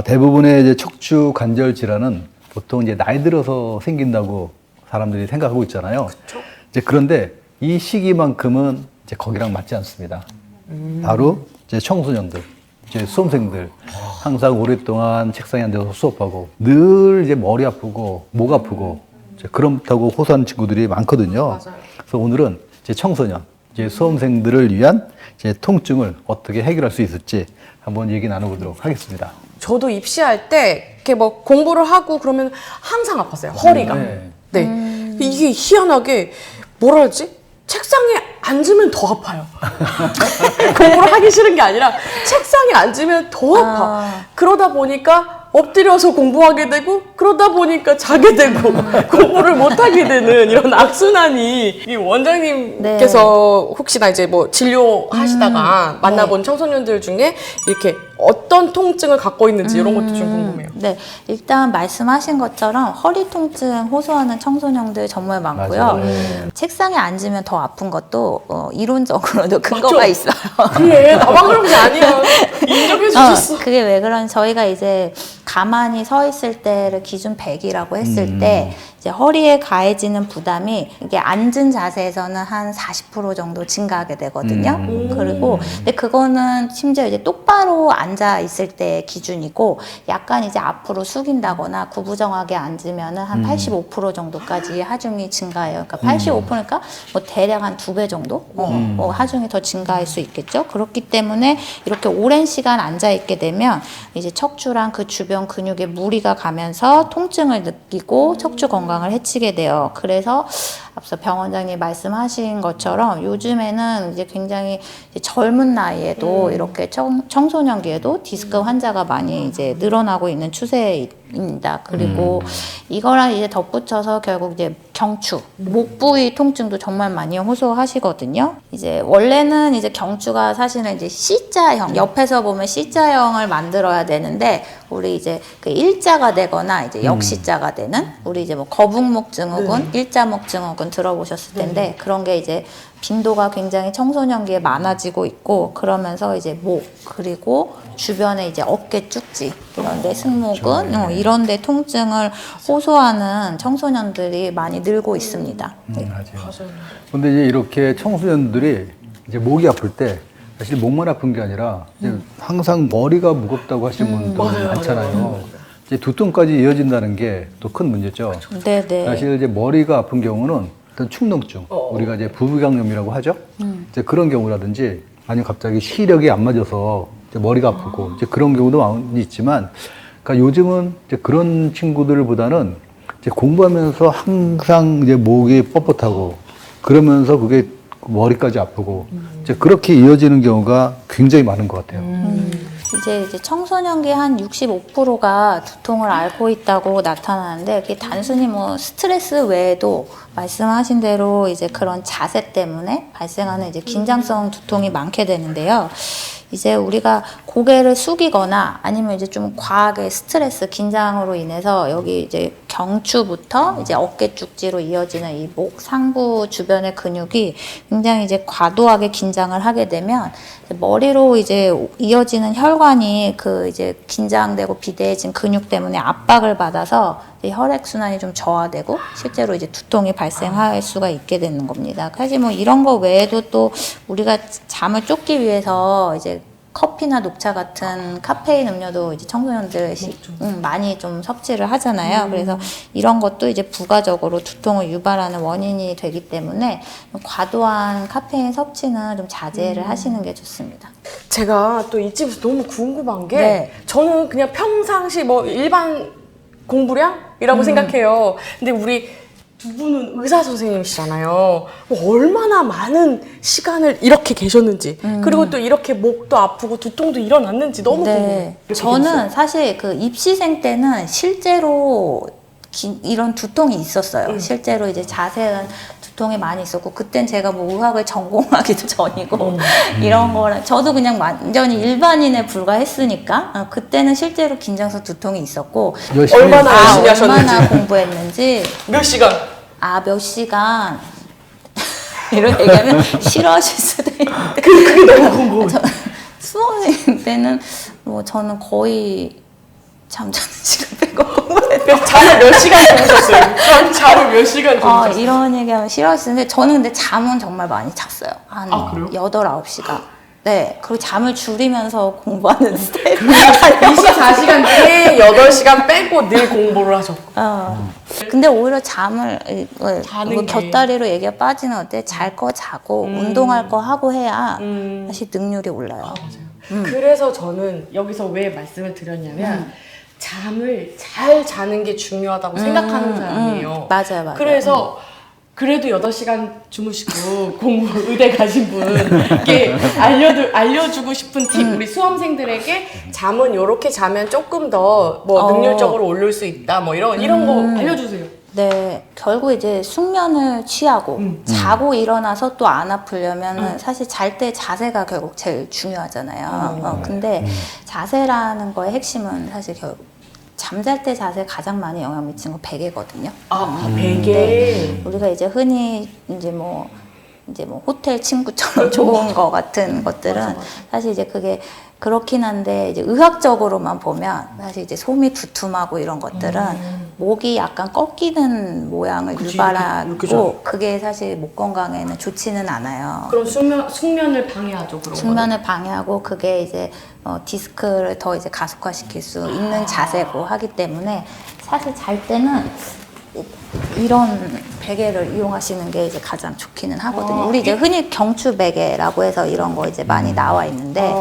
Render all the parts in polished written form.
대부분의 이제 척추 관절 질환은 보통 이제 나이 들어서 생긴다고 사람들이 생각하고 있잖아요. 그쵸? 이제 그런데 이 시기만큼은 이제 거기랑 맞지 않습니다. 바로 이제 청소년들, 이제 수험생들 항상 오랫동안 책상에 앉아서 수업하고 늘 이제 머리 아프고 목 아프고 이제 그렇다고 호소하는 친구들이 많거든요. 맞아요. 그래서 오늘은 이제 청소년, 이제 수험생들을 위한 이제 통증을 어떻게 해결할 수 있을지 한번 얘기 나눠보도록 하겠습니다. 저도 입시할 때 이렇게 뭐 공부를 하고 그러면 항상 아팠어요. 허리가. 네. 네. 이게 희한하게 뭐라 하지? 책상에 앉으면 더 아파요. 공부를 하기 싫은 게 아니라 책상에 앉으면 더 아파. 그러다 보니까 엎드려서 공부하게 되고 그러다 보니까 자게 되고 공부를 못 하게 되는 이런 악순환이 이 원장님께서 혹시나 이제 뭐 진료하시다가 만나본 청소년들 중에 이렇게 어떤 통증을 갖고 있는지 이런 것도 좀 궁금해요. 네, 일단 말씀하신 것처럼 허리 통증 호소하는 청소년들 정말 많고요. 맞아요. 네. 책상에 앉으면 더 아픈 것도 이론적으로도 근거가 있어요. 그래, 나만 그런 게 아니야. 인정해 주셨어. 그게 왜 그러냐면 저희가 이제 가만히 서 있을 때를 기준 100이라고 했을 때 이제 허리에 가해지는 부담이 이게 앉은 자세에서는 한 40% 정도 증가하게 되거든요. 그리고 근데 그거는 심지어 이제 똑바로 앉아 있을 때 기준이고 약간 이제 앞으로 숙인다거나 구부정하게 앉으면은 한 85% 정도까지 하중이 증가해요. 그러니까 85%니까 뭐 대략 한 2배 정도 하중이 더 증가할 수 있겠죠. 그렇기 때문에 이렇게 오랜 시간 앉아 있게 되면 이제 척추랑 그 주변 근육에 무리가 가면서 통증을 느끼고 척추 건강을 해치게 돼요. 그래서 앞서 병원장님 말씀하신 것처럼 요즘에는 이제 굉장히 이제 젊은 나이에도 이렇게 청소년기에도 디스크 환자가 많이 이제 늘어나고 있는 추세입니다. 그리고 이거랑 이제 덧붙여서 결국 이제 경추, 목 부위 통증도 정말 많이 호소하시거든요. 이제 원래는 이제 경추가 사실은 이제 C자형, 옆에서 보면 C자형을 만들어야 되는데 우리 이제 그 일자가 되거나 이제 역시자가 되는 우리 이제 뭐 거북목 증후군, 일자목 증후군 들어보셨을 텐데 그런 게 이제 빈도가 굉장히 청소년기에 많아지고 있고 그러면서 이제 목 그리고 주변에 이제 어깨 쭉지 이런데 승모근 이런데 통증을 호소하는 청소년들이 많이 늘고 있습니다. 네. 맞아요. 근데 이제 이렇게 청소년들이 이제 목이 아플 때 사실 목만 아픈 게 아니라 이제 항상 머리가 무겁다고 하시는 분들 많잖아요. 이제 두통까지 이어진다는 게 또 큰 문제죠. 네네. 사실 이제 머리가 아픈 경우는 일단 축농증, 우리가 이제 부비강염이라고 하죠. 이제 그런 경우라든지 아니면 갑자기 시력이 안 맞아서 이제 머리가 아프고 이제 그런 경우도 많이 있지만, 그러니까 요즘은 이제 그런 친구들보다는 이제 공부하면서 항상 이제 목이 뻣뻣하고 그러면서 그게 머리까지 아프고 이제 그렇게 이어지는 경우가 굉장히 많은 것 같아요. 이제 청소년기 한 65%가 두통을 앓고 있다고 나타나는데 그게 단순히 뭐 스트레스 외에도 말씀하신 대로 이제 그런 자세 때문에 발생하는 이제 긴장성 두통이 많게 되는데요. 이제 우리가 고개를 숙이거나 아니면 이제 좀 과하게 스트레스, 긴장으로 인해서 여기 이제 경추부터 이제 어깨 쭉지로 이어지는 이 목 상부 주변의 근육이 굉장히 이제 과도하게 긴장을 하게 되면 머리로 이제 이어지는 혈관이 그 이제 긴장되고 비대해진 근육 때문에 압박을 받아서 혈액순환이 좀 저하되고 실제로 이제 두통이 발생할 수가 있게 되는 겁니다. 사실 뭐 이런 거 외에도 또 우리가 잠을 쫓기 위해서 이제 커피나 녹차 같은 카페인 음료도 이제 청소년들 많이 좀 섭취를 하잖아요. 그래서 이런 것도 이제 부가적으로 두통을 유발하는 원인이 되기 때문에 과도한 카페인 섭취는 좀 자제를 하시는 게 좋습니다. 제가 또 이쯤에서 너무 궁금한 게 네. 저는 그냥 평상시 뭐 일반 공부량이라고 생각해요. 근데 우리 두 분은 의사 선생님이시잖아요. 얼마나 많은 시간을 이렇게 계셨는지 그리고 또 이렇게 목도 아프고 두통도 일어났는지 너무 궁금해요. 저는 사실 그 입시생 때는 실제로 이런 두통이 있었어요. 실제로 이제 자세한 두통이 많이 있었고 그땐 제가 뭐 의학을 전공하기도 전이고 이런 거랑 저도 그냥 완전히 일반인에 불과했으니까 그때는 실제로 긴장성 두통이 있었고 얼마나 열심히 하셨는지 얼마나 공부했는지 몇 시간? 몇 시간 이런 얘기하면 싫어하실 수도 있는데 그게 너무 궁금해. 수험생 때는 뭐 저는 거의 잠 자는 시간 빼고 공부했어요. 그래서 잠을 몇 시간 주무셨어요? 그럼 잠을 몇 시간 주무셨어요? 이런 얘기하면 싫어하시는데 저는 근데 잠은 정말 많이 잤어요. 한 그래요? 8, 9시간. 네. 그리고 잠을 줄이면서 공부하는 스타일. 24시간 중에 8시간 빼고 늘 공부를 하셨고. 근데 오히려 잠을 자는 뭐 게. 곁다리로 얘기가 빠지는 어때? 잘 거 자고 운동할 거 하고 해야 음. 사실 능률이 올라요. 그래서 저는 여기서 왜 말씀을 드렸냐면 잠을 잘 자는 게 중요하다고 생각하는 사람이에요. 맞아요. 그래서 그래도 8시간 주무시고 공부 의대 가신 분께 알려주고 싶은 팁, 우리 수험생들에게 잠은 이렇게 자면 조금 더 뭐 능률적으로 오를 수 있다, 뭐 이런 거 알려주세요. 네, 결국 이제 숙면을 취하고 자고 일어나서 또 안 아프려면 사실 잘 때 자세가 결국 제일 중요하잖아요. 근데 자세라는 거의 핵심은 사실 결국 잠잘 때 자세에 가장 많이 영향 미치는 거 베개거든요. 베개. 우리가 이제 흔히 이제 뭐 호텔 침구처럼 좋은 거 같은 것들은 사실 이제 그게 그렇긴 한데 이제 의학적으로만 보면 사실 이제 솜이 두툼하고 이런 것들은 목이 약간 꺾이는 모양을 그치, 유발하고 이렇게 그게 사실 목 건강에는 좋지는 않아요. 그럼 숙면을 방해하죠, 그런 숙면을 방해하고 그게 이제 디스크를 더 이제 가속화시킬 수 있는 자세고 하기 때문에 사실 잘 때는 이런 베개를 이용하시는 게 이제 가장 좋기는 하거든요. 우리 이제 흔히 경추 베개라고 해서 이런 거 이제 많이 나와 있는데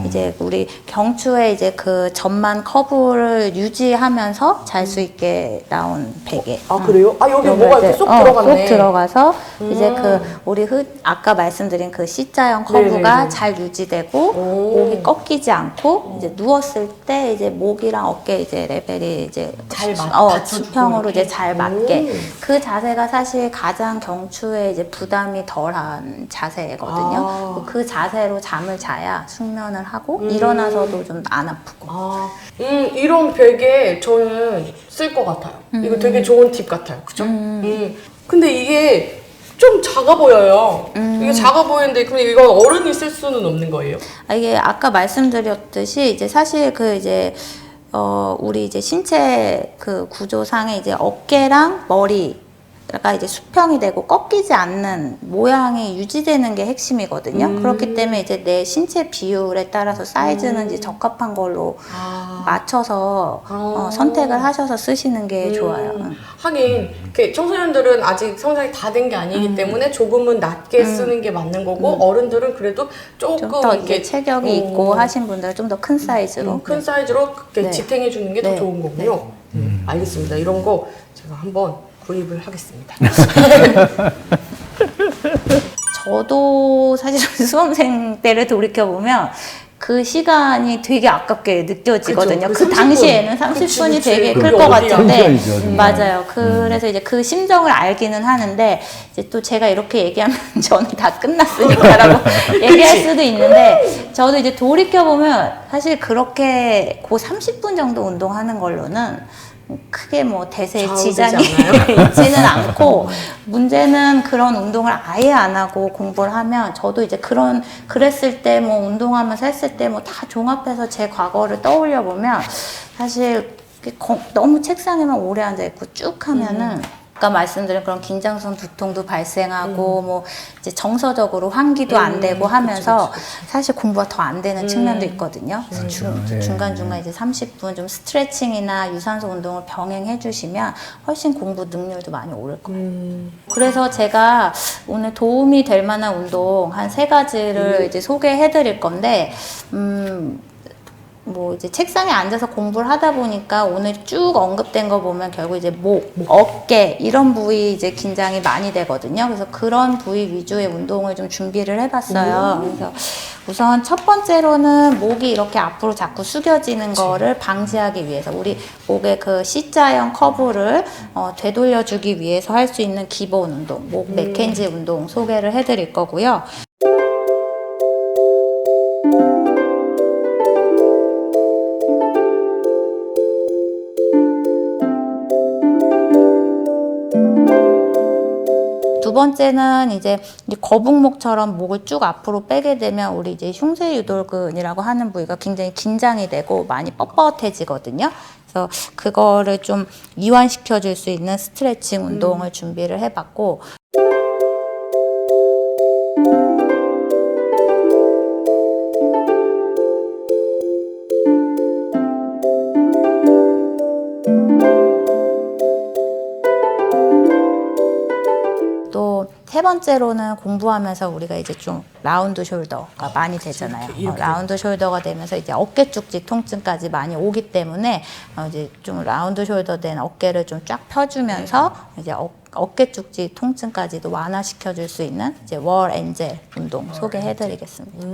이제 우리 경추에 이제 그 전만 커브를 유지하면서 잘 수 있게 나온 베개. 그래요? 여기 뭐가 이렇게 쏙 들어갔네. 쏙 들어가서 이제 그 우리 아까 말씀드린 그 C자형 커브가 네네네. 잘 유지되고 목이 꺾이지 않고 이제 누웠을 때 이제 목이랑 어깨 이제 레벨이 이제 잘 받쳐주고 수평으로 이렇게. 이제 잘 맞게 그 자세가 사실 가장 경추에 이제 부담이 덜한 자세거든요. 그 자세로 잠을 자야 숙면을 하고 일어나서도 좀 안 아프고. 이런 베개 저는 쓸 것 같아요. 이거 되게 좋은 팁 같아요. 그죠? 근데 이게 좀 작아 보여요. 이게 작아 보이는데, 근데 이거 어른이 쓸 수는 없는 거예요? 이게 아까 말씀드렸듯이 이제 사실 그 이제 우리 이제 신체 그 구조상에 이제 어깨랑 머리가 이제 수평이 되고 꺾이지 않는 모양이 유지되는 게 핵심이거든요. 그렇기 때문에 이제 내 신체 비율에 따라서 사이즈는 이제 적합한 걸로 맞춰서 선택을 하셔서 쓰시는 게 좋아요. 하긴 이렇게 청소년들은 아직 성장이 다 된 게 아니기 때문에 조금은 낮게 쓰는 게 맞는 거고 어른들은 그래도 조금 좀 더 이렇게 이렇게 체격이 있고 하신 분들은 좀 더 큰 사이즈로. 큰 사이즈로 이렇게 네. 지탱해 주는 게 더 네. 좋은 거군요. 알겠습니다. 이런 거 제가 한번 구입을 하겠습니다. 저도 사실 수험생 때를 돌이켜보면 그 시간이 되게 아깝게 느껴지거든요. 그쵸. 그 30분. 당시에는 30분이 그치. 되게 그게 클 것 어디야. 같은데. 시간이죠, 정말. 맞아요. 그래서 이제 그 심정을 알기는 하는데, 이제 또 제가 이렇게 얘기하면 저는 다 끝났으니까라고 얘기할 수도 있는데, 저도 이제 돌이켜보면 사실 그렇게 그 30분 정도 운동하는 걸로는 크게 뭐 대세에 좌우되지 지장이 않아요? 있지는 않고 문제는 그런 운동을 아예 안 하고 공부를 하면 저도 이제 그랬을 때 뭐 운동하면서 했을 때 뭐 다 종합해서 제 과거를 떠올려 보면 사실 너무 책상에만 오래 앉아 있고 쭉 하면은 아까 말씀드린 그런 긴장성 두통도 발생하고 뭐 이제 정서적으로 환기도 안 되고 하면서 사실 공부가 더 안 되는 측면도 있거든요. 그래서 중간중간 이제 30분 좀 스트레칭이나 유산소 운동을 병행해 주시면 훨씬 공부 능률도 많이 오를 거예요. 그래서 제가 오늘 도움이 될 만한 운동 한 3가지를 이제 소개해 드릴 건데 뭐 이제 책상에 앉아서 공부를 하다 보니까 오늘 쭉 언급된 거 보면 결국 이제 목, 어깨 이런 부위 이제 긴장이 많이 되거든요. 그래서 그런 부위 위주의 운동을 좀 준비를 해봤어요. 그래서 우선 첫 번째로는 목이 이렇게 앞으로 자꾸 숙여지는 거를 방지하기 위해서 우리 목의 그 C자형 커브를 되돌려주기 위해서 할 수 있는 기본 운동, 목 맥켄지 운동 소개를 해드릴 거고요. 두 번째는 이제 거북목처럼 목을 쭉 앞으로 빼게 되면 우리 이제 흉쇄유돌근이라고 하는 부위가 굉장히 긴장이 되고 많이 뻣뻣해지거든요. 그래서 그거를 좀 이완시켜 줄 수 있는 스트레칭 운동을 준비를 해봤고, 또 세 번째로는 공부하면서 우리가 이제 좀 라운드 숄더가 많이 되잖아요. 라운드 숄더가 되면서 이제 어깨 쪽지 통증까지 많이 오기 때문에 이제 좀 라운드 숄더 된 어깨를 좀 쫙 펴주면서 이제 어깨 쪽지 통증까지도 완화시켜 줄 수 있는 이제 월 엔젤 운동 소개해 드리겠습니다.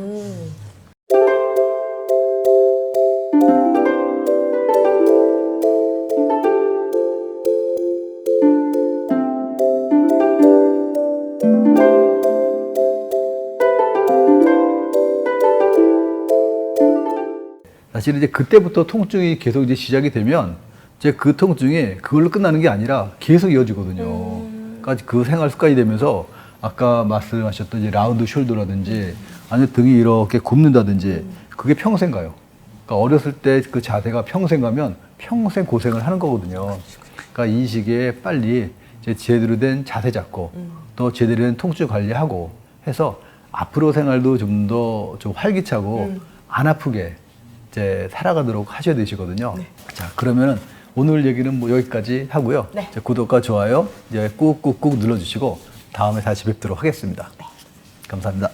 사실 이제 그때부터 통증이 계속 이제 시작이 되면 이제 그 통증이 그걸로 끝나는 게 아니라 계속 이어지거든요. 그러니까 그 생활 습관이 되면서 아까 말씀하셨던 이제 라운드 숄더라든지 아니면 등이 이렇게 굽는다든지 그게 평생 가요. 그러니까 어렸을 때 그 자세가 평생 가면 평생 고생을 하는 거거든요. 그러니까 이 시기에 빨리 이제 제대로 된 자세 잡고 또 제대로 된 통증 관리하고 해서 앞으로 생활도 좀 더 좀 활기차고 안 아프게 이제 살아가도록 하셔야 되시거든요. 자, 그러면은 오늘 얘기는 뭐 여기까지 하고요. 이제 구독과 좋아요 이제 꾹꾹꾹 눌러주시고 다음에 다시 뵙도록 하겠습니다. 감사합니다.